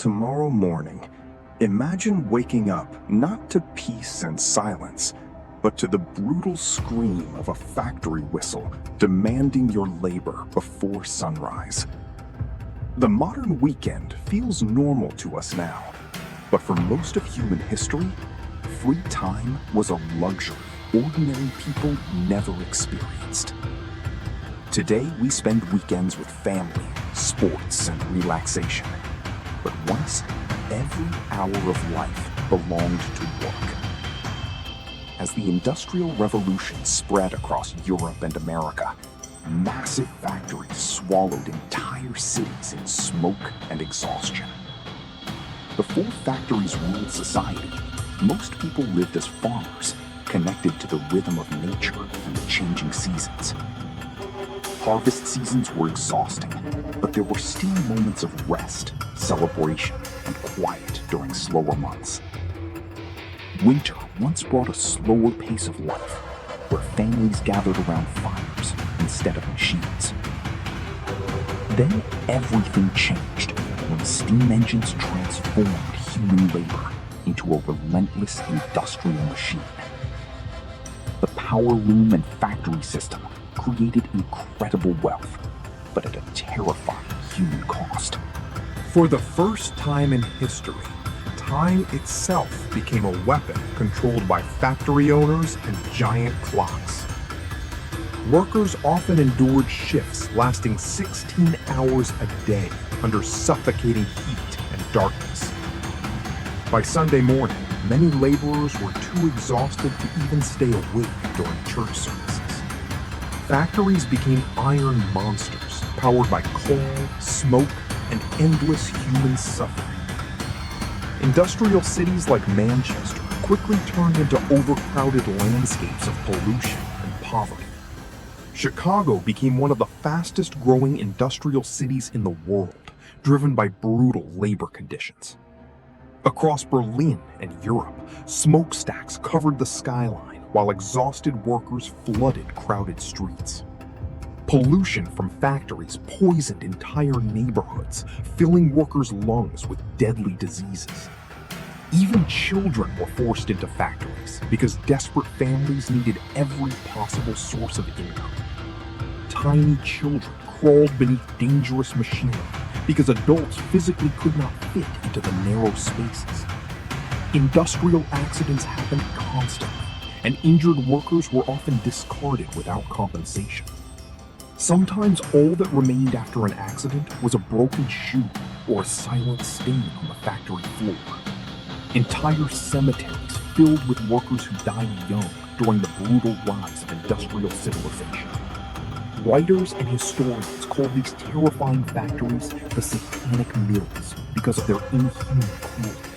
tomorrow morning, imagine waking up not to peace and silence, but to the brutal scream of a factory whistle demanding your labor before sunrise. The modern weekend feels normal to us now, but for most of human history, free time was a luxury ordinary people never experienced. Today, we spend weekends with family, sports, and relaxation. But once, every hour of life belonged to work. As the Industrial Revolution spread across Europe and America, massive factories swallowed entire cities in smoke and exhaustion. Before factories ruled society, most people lived as farmers, connected to the rhythm of nature and the changing seasons. Harvest seasons were exhausting, but there were still moments of rest, celebration, and quiet during slower months. Winter once brought a slower pace of life, where families gathered around fires instead of machines. Then everything changed when steam engines transformed human labor into a relentless industrial machine. The power loom and factory system created incredible wealth, but at a terrifying human cost. For the first time in history, time itself became a weapon controlled by factory owners and giant clocks. Workers often endured shifts lasting 16 hours a day under suffocating heat and darkness. By Sunday morning, many laborers were too exhausted to even stay awake during church services. Factories became iron monsters, powered by coal, smoke, and endless human suffering. Industrial cities like Manchester quickly turned into overcrowded landscapes of pollution and poverty. Chicago became one of the fastest-growing industrial cities in the world, driven by brutal labor conditions. Across Berlin and Europe, smokestacks covered the skyline, while exhausted workers flooded crowded streets. Pollution from factories poisoned entire neighborhoods, filling workers' lungs with deadly diseases. Even children were forced into factories because desperate families needed every possible source of income. Tiny children crawled beneath dangerous machinery because adults physically could not fit into the narrow spaces. Industrial accidents happened constantly, and injured workers were often discarded without compensation. Sometimes all that remained after an accident was a broken shoe or a silent stain on the factory floor. Entire cemeteries filled with workers who died young during the brutal rise of industrial civilization. Writers and historians call these terrifying factories the satanic mills because of their inhuman cruelty.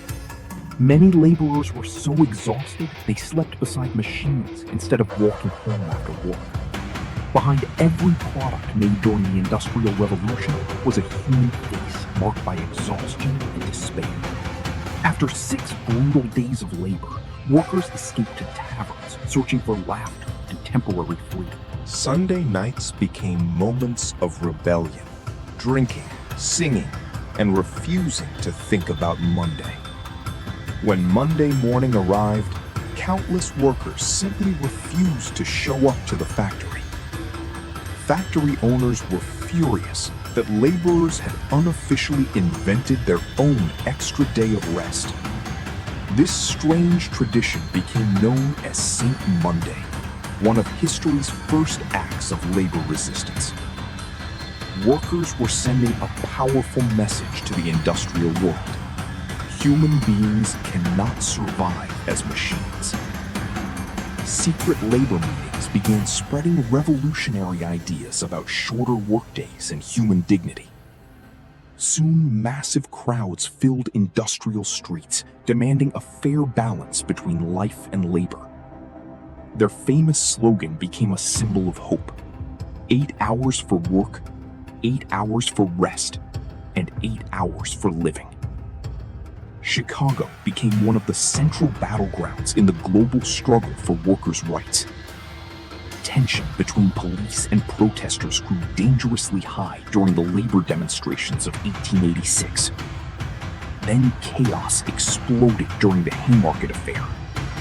Many laborers were so exhausted they slept beside machines instead of walking home after work. Behind every product made during the Industrial Revolution was a human face marked by exhaustion and despair. After 6 brutal days of labor, workers escaped to taverns, searching for laughter and temporary freedom. Sunday nights became moments of rebellion, drinking, singing, and refusing to think about Monday. When Monday morning arrived, countless workers simply refused to show up to the factory. Factory owners were furious that laborers had unofficially invented their own extra day of rest. This strange tradition became known as St. Monday, one of history's first acts of labor resistance. Workers were sending a powerful message to the industrial world. Human beings cannot survive as machines. Secret labor meetings began spreading revolutionary ideas about shorter workdays and human dignity. Soon, massive crowds filled industrial streets, demanding a fair balance between life and labor. Their famous slogan became a symbol of hope: 8 hours for work, 8 hours for rest, and 8 hours for living. Chicago became one of the central battlegrounds in the global struggle for workers' rights. Tension between police and protesters grew dangerously high during the labor demonstrations of 1886. Then chaos exploded during the Haymarket affair,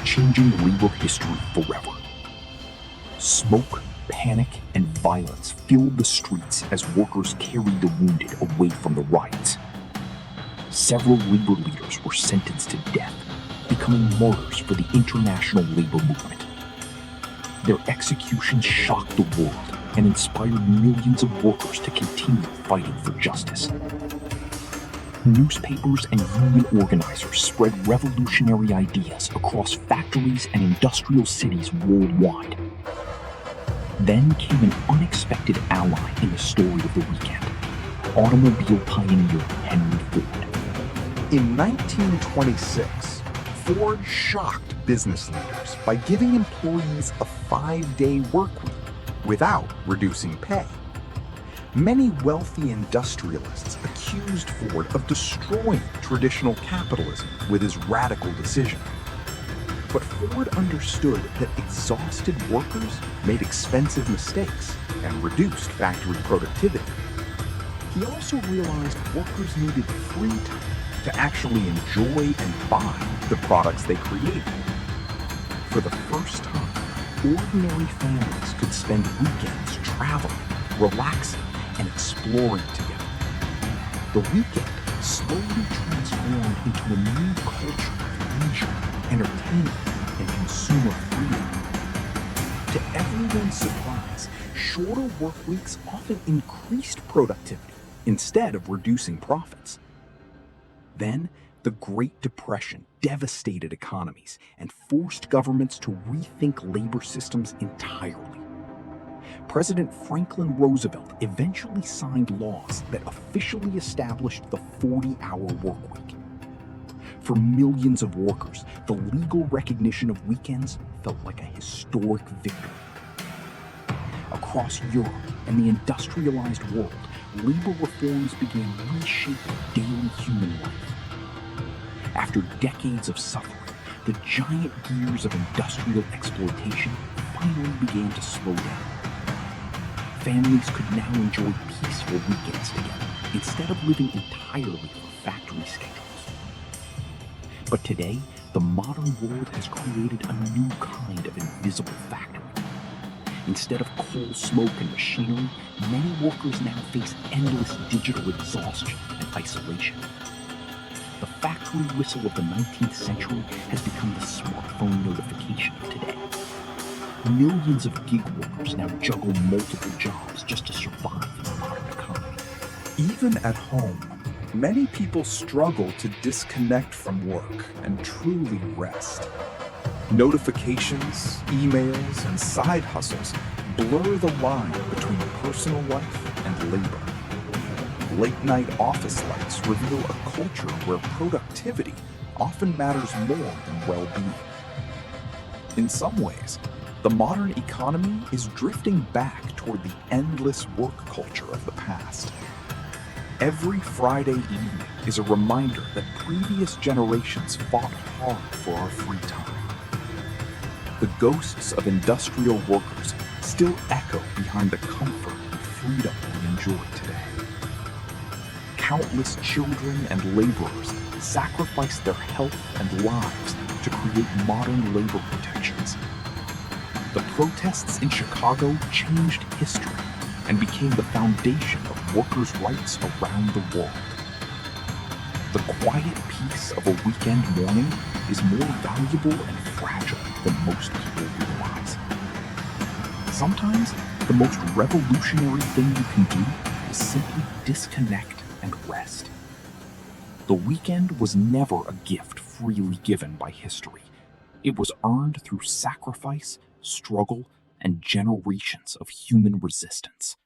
changing labor history forever. Smoke, panic, and violence filled the streets as workers carried the wounded away from the riots. Several labor leaders were sentenced to death, becoming martyrs for the international labor movement. Their executions shocked the world and inspired millions of workers to continue fighting for justice. Newspapers and union organizers spread revolutionary ideas across factories and industrial cities worldwide. Then came an unexpected ally in the story of the weekend: automobile pioneer Henry Ford. In 1926, Ford shocked business leaders by giving employees a 5-day work week without reducing pay. Many wealthy industrialists accused Ford of destroying traditional capitalism with his radical decision. But Ford understood that exhausted workers made expensive mistakes and reduced factory productivity. He also realized workers needed free time to actually enjoy and buy the products they created. For the first time, ordinary families could spend weekends traveling, relaxing, and exploring together. The weekend slowly transformed into a new culture of leisure, entertainment, and consumer freedom. To everyone's surprise, shorter work weeks often increased productivity instead of reducing profits. Then, the Great Depression devastated economies and forced governments to rethink labor systems entirely. President Franklin Roosevelt eventually signed laws that officially established the 40-hour work week. For millions of workers, the legal recognition of weekends felt like a historic victory. Across Europe and the industrialized world, labor reforms began reshaping daily human life. After decades of suffering, the giant gears of industrial exploitation finally began to slow down. Families could now enjoy peaceful weekends together instead of living entirely for factory schedules. But today, the modern world has created a new kind of invisible factory. Instead of coal, smoke, and machinery, many workers now face endless digital exhaustion and isolation. The factory whistle of the 19th century has become the smartphone notification of today. Millions of gig workers now juggle multiple jobs just to survive in the modern economy. Even at home, many people struggle to disconnect from work and truly rest. Notifications, emails, and side hustles blur the line between personal life and labor. Late-night office lights reveal a culture where productivity often matters more than well-being. In some ways, the modern economy is drifting back toward the endless work culture of the past. Every Friday evening is a reminder that previous generations fought hard for our free time. The ghosts of industrial workers still echo behind the comfort and freedom we enjoy today. Countless children and laborers sacrificed their health and lives to create modern labor protections. The protests in Chicago changed history and became the foundation of workers' rights around the world. The quiet peace of a weekend morning is more valuable and fragile than most people realize. Sometimes, the most revolutionary thing you can do is simply disconnect and rest. The weekend was never a gift freely given by history. It was earned through sacrifice, struggle, and generations of human resistance.